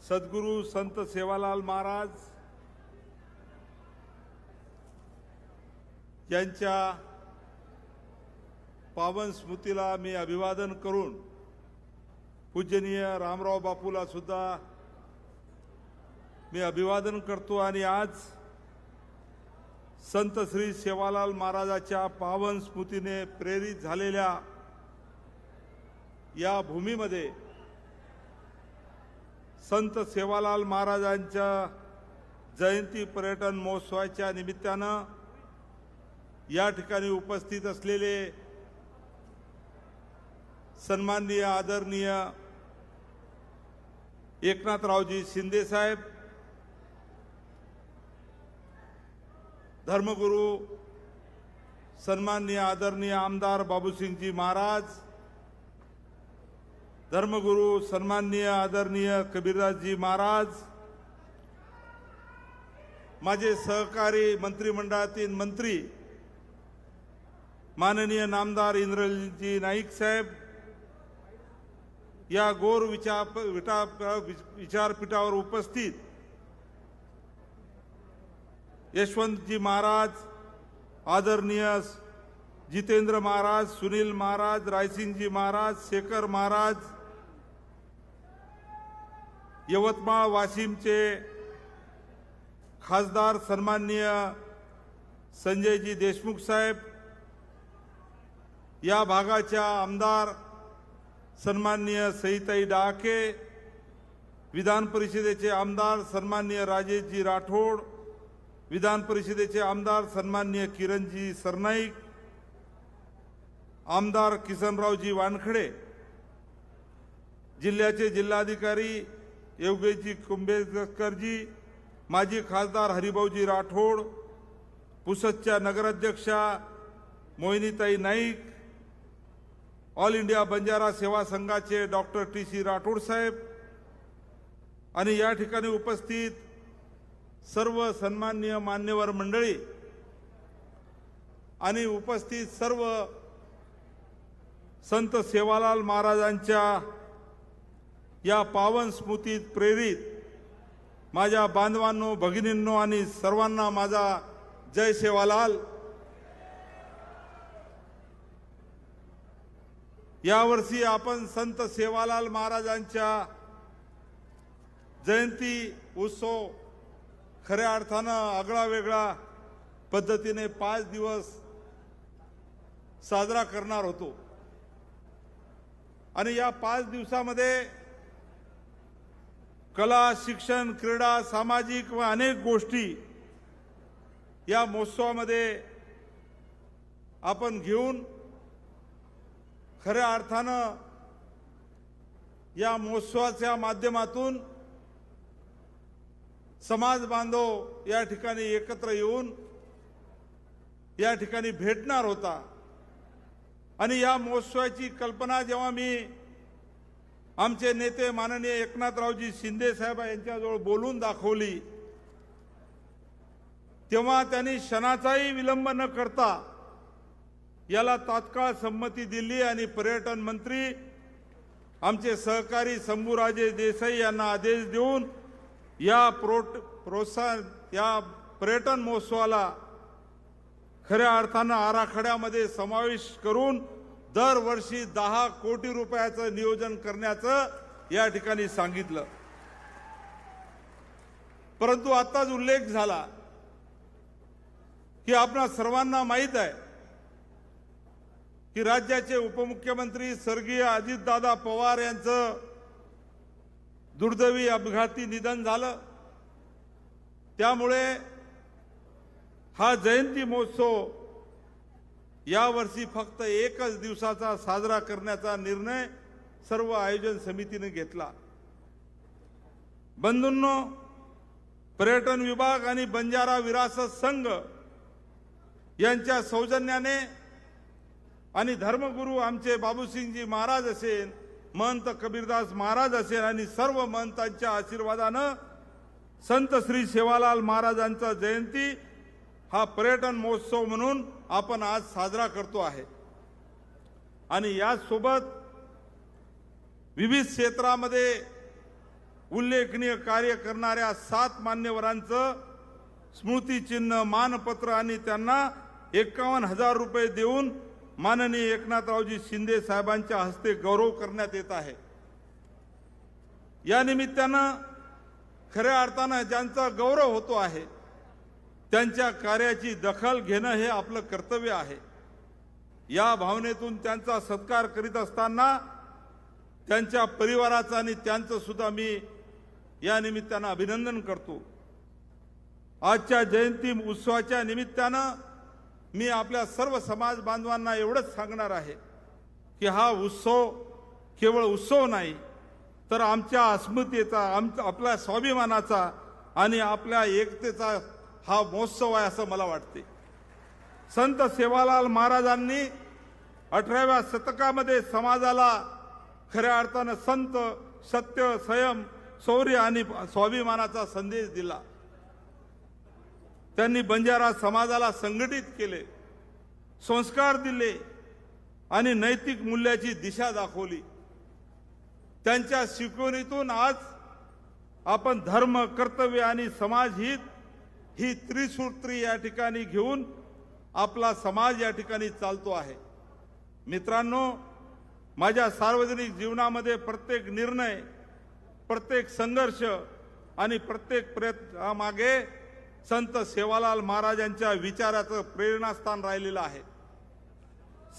सद्गुरू संत सेवालाल महाराज यांच्या पावन स्मृतीला मी अभिवादन करून पूजनीय रामराव बापूला सुद्धा मी अभिवादन करतो आणि आज संत श्री सेवालाल महाराजांच्या पावन स्मृतीने प्रेरित झालेल्या या भूमीमध्ये संत सेवालाल महाराजांच्या जयंती पर्यटन महोत्सवाच्या निमित्तानं या ठिकाणी उपस्थित असलेले सन्माननीय आदरणीय एकनाथरावजी शिंदे साहेब, धर्मगुरू सन्माननीय आदरणीय आमदार बाबूसिंगजी महाराज, धर्मगुरू सन्माननीय आदरणीय कबीरदासजी महाराज, माझे सहकारी मंत्रिमंडळातील मंत्री माननीय नामदार इंद्रजी नाईक साहेब, या गोर विचारपीठावर उपस्थित यशवंतजी महाराज, आदरणीय जितेंद्र महाराज, सुनील महाराज, रायसिंगजी महाराज, शेखर महाराज, यवतमाळ वाशिमचे खासदार सन्माननीय संजयजी देशमुख साहेब, या भागाच्या आमदार सन्माननीय सईताई डाके, विधान परिषदेचे आमदार सन्माननीय राजेशजी राठोड, विधान परिषदेचे आमदार सन्माननीय किरणजी सरनाईक, आमदार किसनरावजी वानखडे, जिल्ह्याचे जिल्हाधिकारी योगेशजी कुंभेकरजी, माजी खासदार हरिभाऊजी राठोड, पुसदच्या नगराध्यक्षा मोहिनीताई नाईक, ऑल इंडिया बंजारा सेवा संघाचे डॉक्टर टी.सी. राठोड साहेब आणि या ठिकाणी उपस्थित सर्व सन्माननीय मान्यवर मंडळी आणि उपस्थित सर्व संत सेवालाल महाराजांच्या या पावन स्मृतीत प्रेरित माझ्या बांधवांनो, भगिनींनो आणि सर्वांना माझा जय सेवालाल। यावर्षी आपण संत सेवालाल महाराजांच्या जयंती उत्सव खऱ्या अर्थानं आगळा वेगळा पद्धतीने 5 दिवस साजरा करणार होतो आणि या 5 दिवसामध्ये कला, शिक्षण, क्रीडा, सामाजिक व अनेक गोष्टी या महोत्सवामध्ये आपण घेऊन खऱ्या अर्थानं या महोत्सवाच्या माध्यमातून समाज बांधव या ठिकाणी एकत्र येऊन या ठिकाणी भेटणार होता आणि या महोत्सवाची कल्पना जेव्हा मी आमचे नेते माननीय एकनाथरावजी शिंदे साहेब यांच्याजवळ बोलून दाखवली तेव्हा त्यांनी क्षणाचाही विलंब न करता याला तात्काळ संमती दिली आणि पर्यटन मंत्री आमचे सहकारी शंभूराजे देसाई यांना आदेश देऊन या प्रोत्साहन या पर्यटन महोत्सवाला खऱ्या अर्थानं आराखड्यामध्ये समावेश करून दरवर्षी 10 कोटी रुपयाचं नियोजन करण्याचं या ठिकाणी सांगितलं। परंतु आताच उल्लेख झाला की आपणा सर्वांना माहीत आहे की राज्याचे उपमुख्यमंत्री स्वर्गीय अजितदादा पवार यांचं दुर्दैवी अपघाती निधन झालं। त्यामुळे हा जयंती महोत्सव यावर्षी फक्त 1च दिवसाचा साजरा करण्याचा निर्णय सर्व आयोजन समितीने घेतला। बंधूंनो, पर्यटन विभाग आणि बंजारा विरासत संघ यांच्या सौजन्याने आणि धर्मगुरू आमचे बाबूसिंगजी महाराज असेल, महंत कबीरदास महाराज असेल आणि सर्व महंतांच्या आशीर्वादानं संत श्री सेवालाल महाराजांचा जयंती हा पर्यटन महोत्सव म्हणून आपण आज साजरा करतो आहे आणि यासोबत विविध क्षेत्रामध्ये उल्लेखनीय कार्य करणाऱ्या 7 मान्यवरांचं स्मृतिचिन्ह, मानपत्र आणि त्यांना 51,000 रुपये देऊन माननीय एकनाथरावजी शिंदे साहेबांच्या हस्ते गौरव करण्यात येत आहे। या निमित्तानं खऱ्या अर्थानं ज्यांचा गौरव होतो आहे त्यांच्या कार्याची दखल घेणं हे आपलं कर्तव्य आहे। या भावनेतून त्यांचा सत्कार करीत असताना त्यांच्या परिवाराचा आणि त्यांचं सुद्धा मी या निमित्तानं अभिनंदन करतो। आजच्या जयंती उत्सवाच्या निमित्तानं मी आपल्या सर्व समाज बांधवांना एवढंच सांगणार आहे की हा उत्सव केवळ उत्सव नाही तर आमच्या अस्मितेचा, आपल्या स्वाभिमानाचा आणि आपल्या एकतेचा हा महोत्सव आहे असं मला वाटते। संत सेवालाल महाराजांनी 18व्या शतकामध्ये समाजाला खऱ्या अर्थानं संत, सत्य, संयम, शौर्य आणि स्वाभिमानाचा संदेश दिला। त्यांनी बंजारा समाजाला संघटित केले, संस्कार दिले आणि नैतिक मूल्याची दिशा दाखवली। त्यांच्या शिकवणीतून आज आपण धर्म, कर्तव्य आणि समाजहित ही त्रिसूत्री या ठिकाणी घेऊन आपला समाज या ठिकाणी चालतो आहे। मित्रांनो, माझ्या सार्वजनिक जीवनामध्ये प्रत्येक निर्णय, प्रत्येक संघर्ष आणि प्रत्येक प्रयत्नामागे संत सेवालाल महाराजांच्या विचाराचं प्रेरणास्थान राहिलेलं आहे।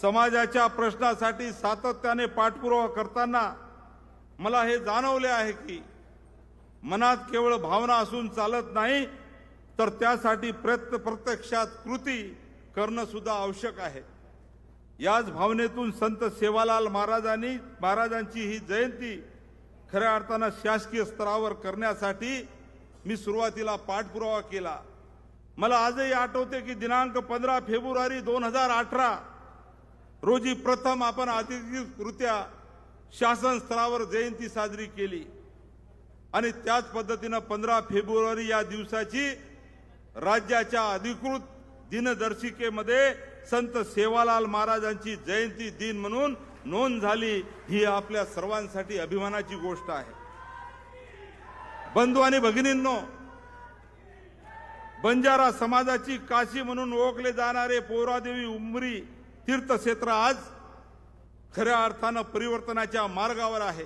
समाजाच्या प्रश्नासाठी सातत्याने पाठपुरावा करताना मला हे जाणवले आहे की मनात केवळ भावना असून चालत नाही तर त्यासाठी प्रत्यक्षात कृती करणं सुद्धा आवश्यक आहे। याच भावनेतून संत सेवालाल महाराजांची ही जयंती खऱ्या अर्थानं शासकीय स्तरावर करण्यासाठी मी सुरुवातीला पाठपुरावा केला। मला आजही आठवते की दिनांक 15 फेब्रुवारी 2018 रोजी प्रथम आपण अधिकृतरित्या शासन स्तरावर जयंती साजरी केली आणि त्याच पद्धतीनं 15 फेब्रुवारी या दिवसाची राज्याच्या अधिकृत दिनदर्शिकेमध्ये संत सेवालाल महाराजांची जयंती दिन म्हणून नोंद झाली। ही आपल्या सर्वांसाठी अभिमानाची गोष्ट आहे। बंधू आणि भगिनींनो, बंजारा समाजाची काशी म्हणून ओळखले जाणारे पोहरादेवी उमरी तीर्थक्षेत्र आज खऱ्या अर्थानं परिवर्तनाच्या मार्गावर आहे।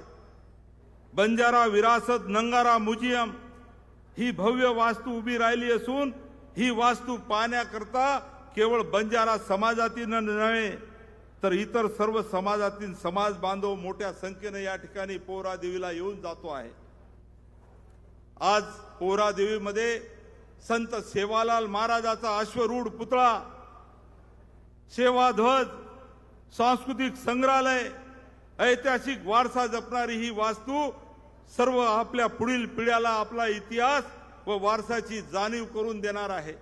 बंजारा विरासत नंगारा म्युझियम ही भव्य वास्तू उभी राहिली असून ही वास्तू पाहण्याकरता केवळ बंजारा समाजातील नव्हे तर इतर सर्व समाजातील समाज बांधव मोठ्या संख्येने या ठिकाणी पोहरादेवीला येऊन जातो आहे। आज पोहरादेवीमध्ये संत सेवालाल महाराजाचा अश्वरूढ पुतळा, सेवाध्वज, सांस्कृतिक संग्रहालय, ऐतिहासिक वारसा जपणारी ही वास्तू सर्व आपल्या पुढील पिढ्याला आपला इतिहास व वारसाची जाणीव करून देणार आहे।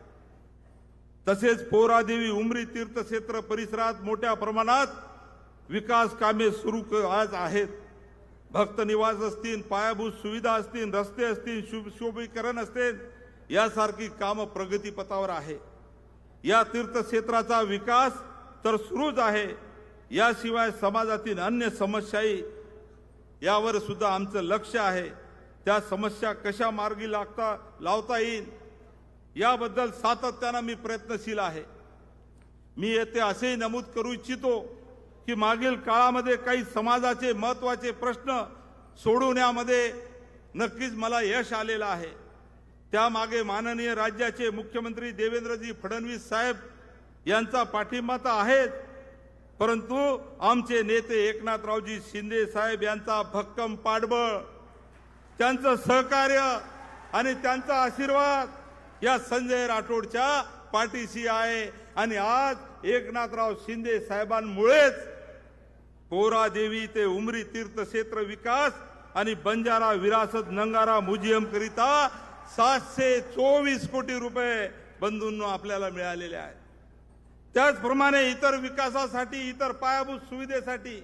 तसेच पोहरादेवी उमरी तीर्थक्षेत्र परिसरात मोठ्या प्रमाणात विकास कामे सुरू आज आहेत। भक्त निवास असतील, पायाभूत सुविधा असतील, रस्ते असतील, सुशोभीकरण असतील यासारखी कामं प्रगतीपथावर आहे। या तीर्थक्षेत्राचा विकास तर सुरूच आहे, याशिवाय समाजातील अन्य समस्याही यावर सुद्धा आमचं लक्ष आहे। त्या समस्या कशा मार्गी लावता येईल याबद्दल सातत्याने मी प्रयत्नशील आहे। मी येथे असेही नमूद करू इच्छितो की मागील काळामध्ये काही समाजाचे महत्त्वाचे प्रश्न सोडवण्यामध्ये नक्कीच मला यश आलेलं आहे। त्यामागे माननीय राज्याचे मुख्यमंत्री देवेंद्रजी फडणवीस साहेब यांचा पाठिंबा तर आहेच, परंतु आमचे नेते एकनाथरावजी शिंदे साहेब यांचा भक्कम पाठबळ, त्यांचं सहकार्य आणि त्यांचा आशीर्वाद या संजय राठोडच्या पाठीशी आहे। आणि आज एकनाथराव शिंदे साहेबांमुळेच पोहरादेवी ते उमरी तीर्थक्षेत्र विकास आणि बंजारा विरासत नंगारा म्युझियम करिता 724 कोटी रुपये बंधूंनो आपल्याला मिळालेले आहेत। त्याचप्रमाणे इतर विकासासाठी, इतर पायाभूत सुविधेसाठी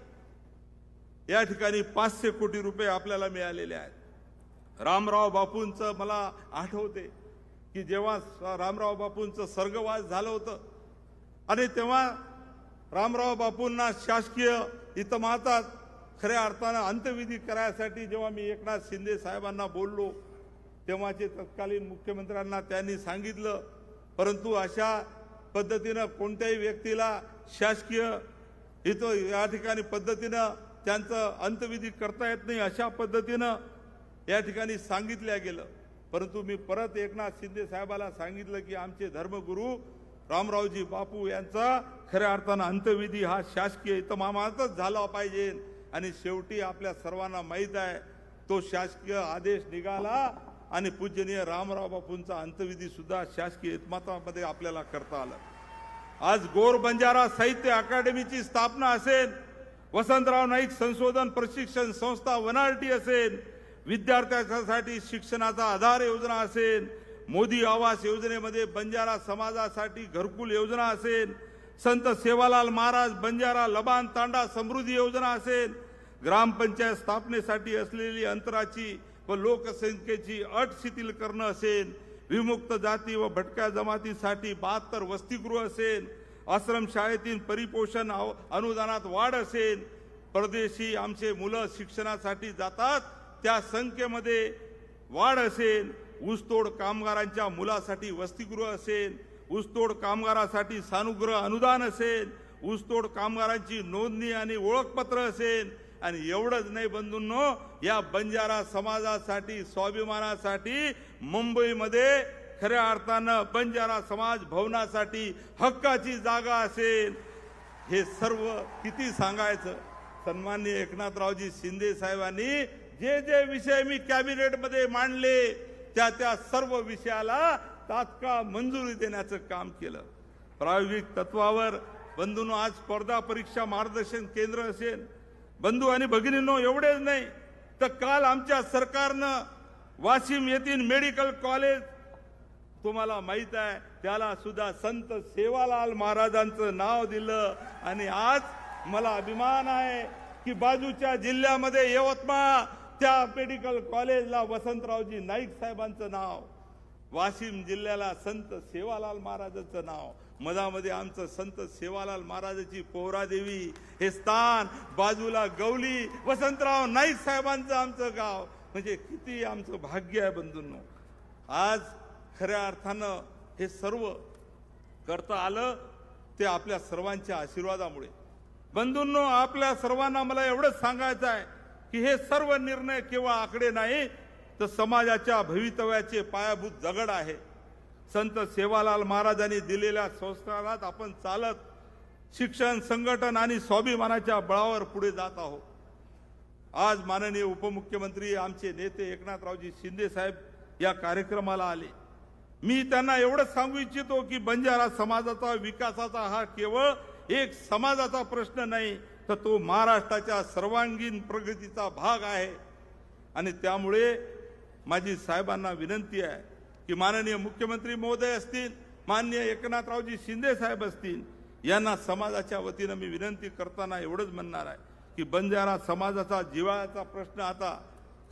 या ठिकाणी 500 कोटी रुपये आपल्याला मिळालेले आहेत। रामराव बापूंचं मला आठवते की जेव्हा रामराव बापूंचं स्वर्गवास झालं होतं आणि तेव्हा रामराव बापूंना शासकीय इतमामात खऱ्या अर्थानं अंत्यविधी करायसाठी जेव्हा मी एकनाथ शिंदे साहेबांना बोललो तेव्हाचे तत्कालीन मुख्यमंत्र्यांना त्यांनी सांगितलं, परंतु अशा पद्धतीनं कोणत्याही व्यक्तीला शासकीय इथं या ठिकाणी पद्धतीनं त्यांचं अंत्यविधी करता येत नाही अशा पद्धतीनं या ठिकाणी सांगितल्या गेलं। परंतु मी परत एकनाथ शिंदे साहेबाला सांगितलं की आमचे धर्मगुरू रामरावजी बापू यांचा खऱ्या अर्थानं अंत्यविधी हा शासकीय इतमामातच झाला पाहिजे आणि शेवटी आपल्या सर्वांना माहीत आहे तो शासकीय आदेश निघाला आणि पूजनीय रामराव बापूंचा अंत्यविधी सुद्धा शासकीय इतमामामध्ये आपल्याला करता आलं। आज गोर बंजारा साहित्य अकादमीची स्थापना असेल, वसंतराव नाईक संशोधन प्रशिक्षण संस्था वनारटी असेल, विद्यार्थ्यांसाठी शिक्षणाचा आधार योजना असेल, मोदी आवास योजनेमध्ये बंजारा समाजासाठी घरकुल योजना असेल, संत सेवालाल महाराज बंजारा लबान तांडा समृद्धी योजना असेल, ग्रामपंचायत स्थापनेसाठी असलेली अंतराची व लोकसंख्येची अट शिथिल करणं असेल, विमुक्त जाती व भटक्या जमातीसाठी 72 वसतिगृह असेल, आश्रमशाळेतील परिपोषण अनुदानात वाढ असेल, परदेशी आमचे मुलं शिक्षणासाठी जातात त्या संख्येमध्ये वाढ असेल, ऊसतोड कामगारांच्या मुलासाठी वसतिगृह असेल, ऊसतोड कामगारासाठी सानुग्रह अनुदान असेल, ऊसतोड कामगारांची नोंदणी आणि ओळखपत्र असेल आणि एवढंच नाही बंधूंनो, या बंजारा समाजासाठी स्वाभिमानासाठी मुंबईमध्ये खऱ्या अर्थानं बंजारा समाज भवनासाठी हक्काची जागा असेल। हे सर्व किती सांगायचं। सन्माननीय एकनाथरावजी शिंदे साहेबांनी जे जे विषय मी कॅबिनेटमध्ये मांडले त्या सर्व विषयाला तात्काळ मंजुरी देण्याचं काम केलं। प्रायोगिक तत्वावर बंधूंनो आज स्पर्धा परीक्षा मार्गदर्शन केंद्र असेल, बंधू आणि भगिनींनो एवढेच नाही तर काल आमच्या सरकारनं वाशिम येथील मेडिकल कॉलेज तुम्हाला माहित आहे त्याला सुद्धा संत सेवालाल महाराजांचं नाव दिलं आणि आज मला अभिमान आहे की बाजूच्या जिल्ह्यामध्ये यवतमाळ त्या मेडिकल कॉलेजला वसंतरावजी नाईक साहेबांचं नाव, वाशिम जिल्ह्याला संत सेवालाल महाराजांचं नाव, मधामध्ये आमचं संत सेवालाल महाराजाची पोहरादेवी हे स्थान, बाजूला गवली वसंतराव नाईक साहेबांचं आमचं गाव, म्हणजे किती आमचं भाग्य आहे बंधूंनो। आज खऱ्या अर्थानं हे सर्व करता आलं ते आपल्या सर्वांच्या आशीर्वादामुळे। बंधूंनो आपल्या सर्वांना मला एवढंच सांगायचं आहे की हे सर्व निर्णय केवळ आकडे नाही तर समाजाच्या भवितव्याचे पायाभूत दगड आहे। संत सेवालाल महाराजांनी दिलेल्या संस्कारात आपण चालत शिक्षण, संघटन आणि स्वाभिमानाच्या बळावर पुढे जात आहोत। आज माननीय उपमुख्यमंत्री आमचे नेते एकनाथरावजी शिंदे साहेब या कार्यक्रमाला आले। मी त्यांना एवढंच सांगू इच्छितो की बंजारा समाजाचा विकासाचा हा केवळ एक समाजाचा प्रश्न नाही तर तो महाराष्ट्राच्या सर्वांगीण प्रगतीचा भाग आहे आणि त्यामुळे माझी साहेबांना विनंती आहे की माननीय मुख्यमंत्री महोदय असतील, माननीय एकनाथरावजी शिंदे साहेब असतील, यांना समाजाच्या वतीनं मी विनंती करताना एवढंच म्हणणार आहे की बंजारा समाजाचा जिव्हाळ्याचा प्रश्न आता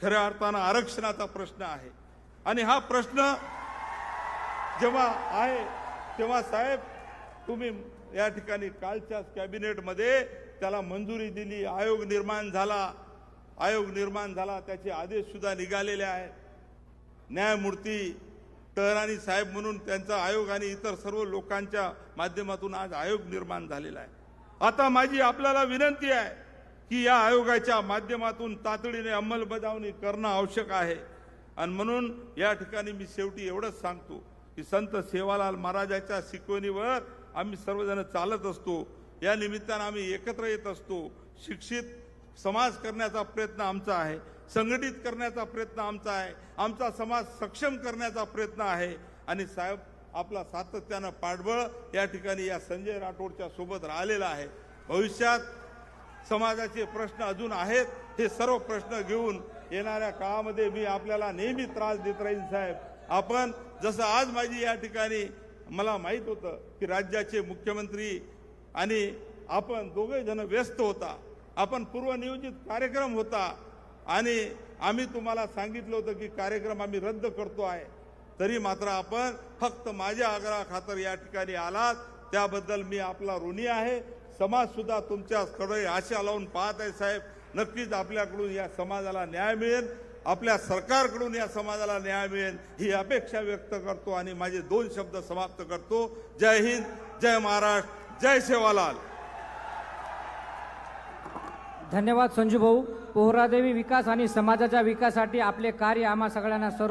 खऱ्या अर्थानं आरक्षणाचा प्रश्न आहे आणि हा प्रश्न जेव्हा आहे तेव्हा साहेब तुम्ही या ठिकाणी कालच्या कॅबिनेटमध्ये त्याला मंजुरी दिली, आयोग निर्माण झाला, त्याचे आदेश सुद्धा निघालेले आहेत। न्यायमूर्ती टहरानी साहेब म्हणून त्यांचा आयोग आणि इतर सर्व लोकांच्या माध्यमातून आज आयोग निर्माण झालेला आहे। आता माझी आपल्याला विनंती आहे की या आयोगाच्या माध्यमातून तातडीने अंमलबजावणी करणं आवश्यक आहे आणि म्हणून या ठिकाणी मी शेवटी एवढंच सांगतो की संत सेवालाल महाराजांच्या शिकवणीवर आम्ही सर्वजण चालत असतो, या निमित्तानं आम्ही एकत्र येत असतो। शिक्षित समाज करण्याचा प्रयत्न आमचा आहे, संघटित करण्याचा प्रयत्न आमचा आहे, आमचा समाज सक्षम करण्याचा प्रयत्न आहे आणि साहेब आपला सातत्यानं पाठबळ या ठिकाणी या संजय राठोडच्या सोबत राहिलेला आहे। भविष्यात समाजाचे प्रश्न अजून आहेत, हे सर्व प्रश्न घेऊन येणाऱ्या काळामध्ये मी आपल्याला नेहमी त्रास देत राहीन साहेब। आपण जसं आज माझी या ठिकाणी मला माहित होतं की राज्याचे मुख्यमंत्री आणि आपण दोघे जण व्यस्त होता, आपण पूर्वनियोजित कार्यक्रम होता आणि आम्ही तुम्हाला सांगितलं होतं की कार्यक्रम आम्ही रद्द करतो आहे, तरी मात्र आपण फक्त माझ्या आग्रहाखातर या ठिकाणी आलात, त्याबद्दल मी आपला ऋणी आहे। समाज सुद्धा तुमच्याकडे आशा लावून पाहत आहे साहेब। नक्कीच आपल्याकडून या समाजाला न्याय मिळेल, आपल्या सरकारकडून या समाजाला न्याय मिळेल ही अपेक्षा व्यक्त करतो आणि माझे 2 शब्द समाप्त करतो. जय हिंद, जय महाराष्ट्र, जय सेवालाल. धन्यवाद संजू भाऊ. पोहरादेवी विकास आणि समाजाच्या विकासासाठी आपले कार्य आम्हा सगळ्यांना सर्व